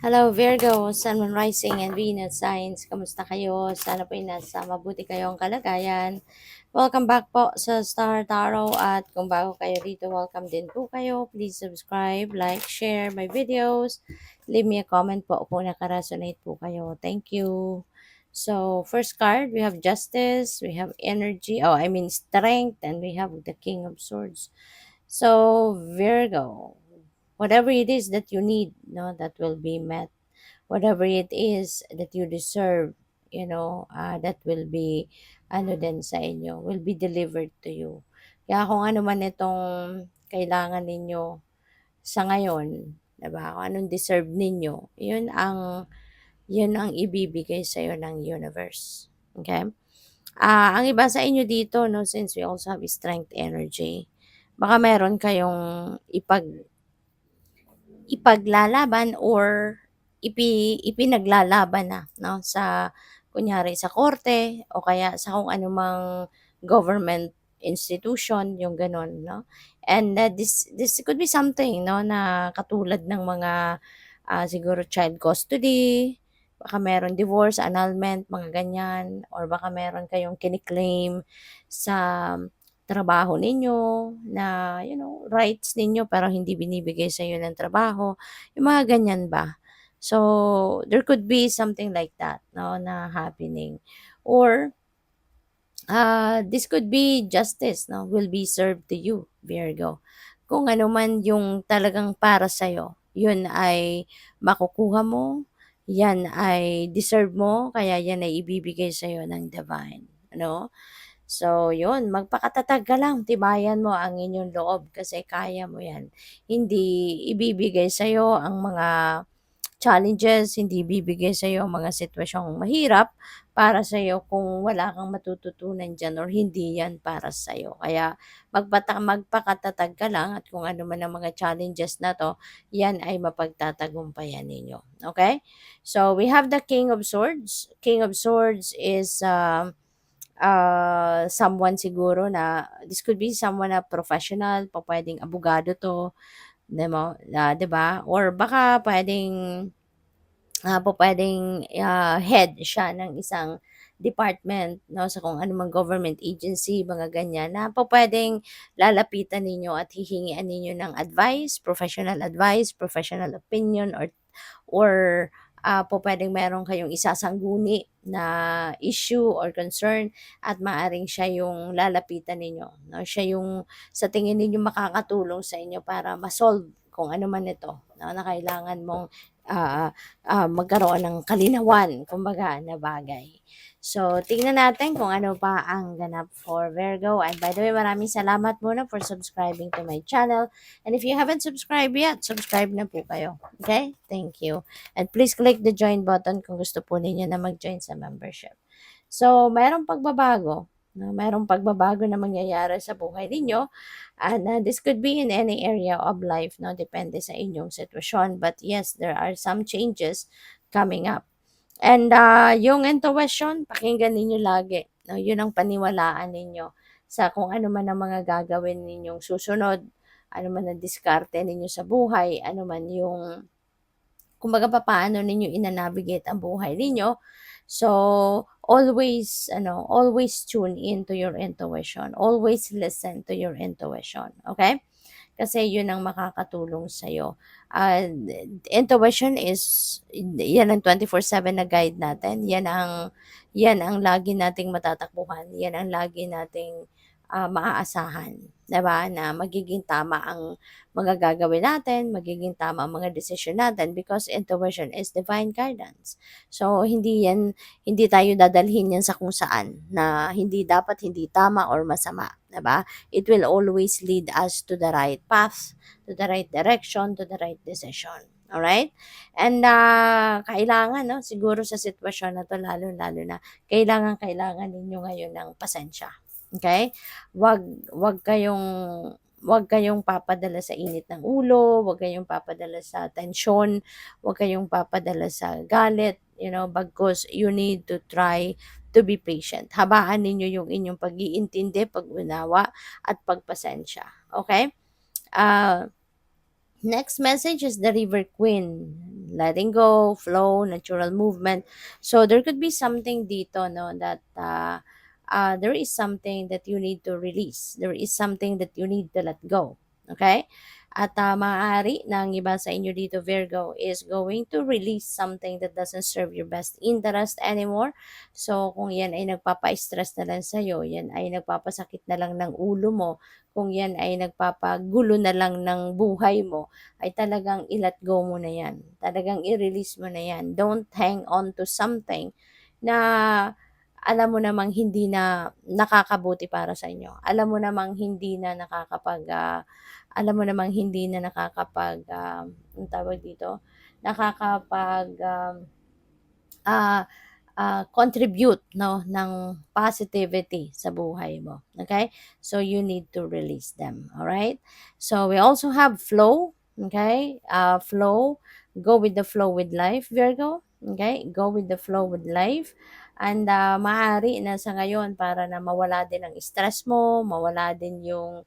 Hello Virgo, Sun, Moon, Rising, and Venus signs. Kamusta kayo? Sana po ay nasa mabuti kayong kalagayan. Welcome back po sa Star Tarot at kung bago kayo dito, welcome din po kayo. Please subscribe, like, share my videos. Leave me a comment po kung nakaresonate po kayo. Thank you. So, first card, we have Justice, we have Energy, Strength, and we have the King of Swords. So, Virgo, whatever it is that you need, no, that will be met. Whatever it is that you deserve, that will be, din sa inyo, will be delivered to you. Kaya kung ano man itong kailangan ninyo sa ngayon, diba? Kung anong deserve ninyo, yun ang ibibigay sa iyo ng universe. Okay? Ang iba sa inyo dito, no, since we also have strength energy, baka meron kayong ipaglalaban or ipinaglalaban na, no, sa kunyari sa korte o kaya sa kung anumang government institution, yung gano'n, no? And this could be something, no, na katulad ng mga siguro child custody, baka meron divorce, annulment, mga ganyan, or baka meron kayong kini-claim sa trabaho ninyo na, rights ninyo pero hindi binibigay sa iyo ng trabaho, yung mga ganyan ba. So, there could be something like that, no, na happening. Or, this could be justice, no, will be served to you, Virgo. Kung ano man yung talagang para sa'yo, yun ay makukuha mo, yan ay deserve mo, kaya yan ay ibibigay sa'yo ng divine. Ano? So, yun, magpakatatag ka lang, tibayan mo ang inyong loob kasi kaya mo yan. Hindi ibibigay sa'yo ang mga challenges, hindi ibibigay sa'yo ang mga sitwasyong mahirap para sa'yo kung wala kang matututunan dyan or hindi yan para sa'yo. Kaya magpakatatag ka lang at kung ano man ang mga challenges na to, yan ay mapagtatagumpayan ninyo. Okay? So, we have the King of Swords. King of Swords is someone siguro na this could be someone na professional, pwedeng abogado 'to, 'di ba? Or baka pupuwedeng, head siya ng isang department 'no, sa kung anumang government agency, mga ganyan, na pupuwedeng lalapitan ninyo at hihingian ninyo ng advice, professional opinion, or pupuwedeng meron kayong isasangguni na issue or concern at maaaring siya yung lalapitan ninyo, 'no? Siya yung sa tingin ninyo makakatulong sa inyo para ma-solve kung ano man ito, 'no, na kailangan mong, magkaroon ng kalinawan kumbaga na bagay. So, tingnan natin kung ano pa ang ganap for Virgo. And by the way, maraming salamat muna for subscribing to my channel. And if you haven't subscribed yet, subscribe na po kayo. Okay? Thank you. And please click the join button kung gusto po ninyo na mag-join sa membership. So, mayroong pagbabago. No? Mayroong pagbabago na mangyayari sa buhay ninyo. And this could be in any area of life. No? Depende sa inyong sitwasyon. But yes, there are some changes coming up. And yung intuition, pakinggan ninyo lagi. No? Yun ang paniwalaan ninyo sa kung ano man ang mga gagawin ninyong susunod, ano man ang diskarte ninyo sa buhay, ano man yung kumbaga papaano ninyo ina-navigate ang buhay ninyo. So, always tune into your intuition. Always listen to your intuition. Okay? Kasi yun ang makakatulong sa'yo. Intuition is, yan ang 24/7 na guide natin. Yan ang lagi nating matatakbuhan. Yan ang lagi nating maaasahan. Diba? Na magiging tama ang mga gagawin natin, magiging tama ang mga desisyon natin because intuition is divine guidance. So, hindi tayo dadalhin yan sa kung saan na hindi dapat, hindi tama or masama. Diba? It will always lead us to the right path, to the right direction, to the right decision. Alright? And kailangan, no, siguro sa sitwasyon na to, lalo-lalo na, kailangan ninyo ngayon ng pasensya. Okay? Wag wag kayong wag kayong papadala sa init ng ulo, wag kayong papadala sa tensyon, wag kayong papadala sa galit, bagkus you need to try to be patient. Habaan ninyo yung inyong pag-iintindi, pag-unawa, at pagpasensya. Okay? Next message is the River Queen. letting go, flow, natural movement. So there could be something dito, no, that there is something that you need to release. There is something that you need to let go. Okay? At maaari na ang iba sa inyo dito, Virgo, is going to release something that doesn't serve your best interest anymore. So, kung yan ay nagpapa-stress na lang sa'yo, yan ay nagpapasakit na lang ng ulo mo, kung yan ay nagpapagulo na lang ng buhay mo, ay talagang i-let go mo na yan. Talagang i-release mo na yan. Don't hang on to something na alam mo namang hindi na nakakabuti para sa inyo. Alam mo namang hindi na alam mo namang hindi na anong tawag dito? Nakakapag, ah, contribute, no, ng positivity sa buhay mo. Okay? So, you need to release them. Alright? So, we also have flow. Okay? Flow. Go with the flow with life, Virgo. Okay? Go with the flow with life. And maaari na sa ngayon para na mawala din ang stress mo, mawala din yung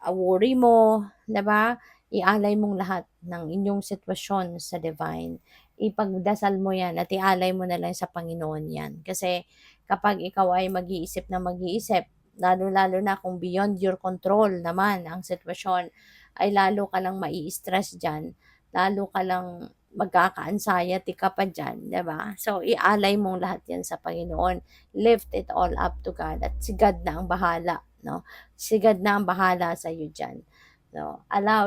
worry mo, 'di ba? Ialay mong lahat ng inyong sitwasyon sa divine. Ipagdasal mo 'yan at ialay mo na lang sa Panginoon 'yan. Kasi kapag ikaw ay mag-iisip na mag-iisip, lalo-lalo na kung beyond your control naman ang sitwasyon, ay lalo ka lang mai-stress diyan, lalo ka lang magkaka-anxiety ka pa diyan, 'di ba? So ialay mong lahat 'yan sa Panginoon. Lift it all up to God at si God na ang bahala, no? Si God na ang bahala sa iyo diyan. So,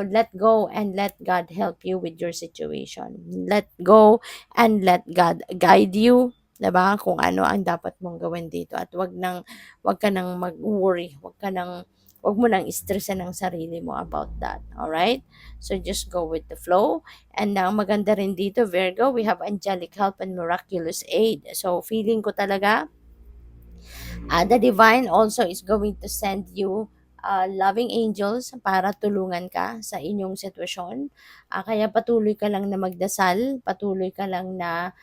let go and let God help you with your situation. Let go and let God guide you, 'di ba? Kung ano ang dapat mong gawin dito at wag ka nang mag-worry, wag mo nang stressan ang sarili mo about that. All right? So just go with the flow. And ang maganda rin dito, Virgo, we have angelic help and miraculous aid. So feeling ko talaga the divine also is going to send you loving angels para tulungan ka sa inyong sitwasyon. Kaya patuloy ka lang na magdasal, patuloy ka lang na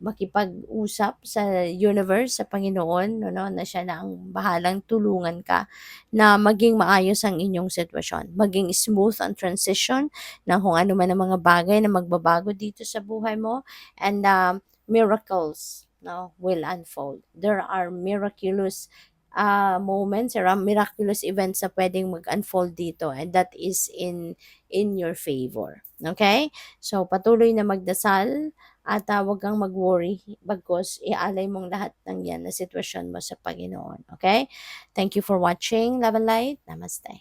makipag-usap sa universe, sa Panginoon, no, na siya na ang bahalang tulungan ka na maging maayos ang inyong sitwasyon. Maging smooth ang transition na kung ano man ang mga bagay na magbabago dito sa buhay mo. And miracles, no, will unfold. There are miraculous moments, there are miraculous events na pwedeng mag-unfold dito, and that is in your favor. Okay? So, patuloy na magdasal at wag kang mag-worry bagkus ialay mong lahat ng yan na sitwasyon mo sa Panginoon. Okay? Thank you for watching. Love and light. Namaste.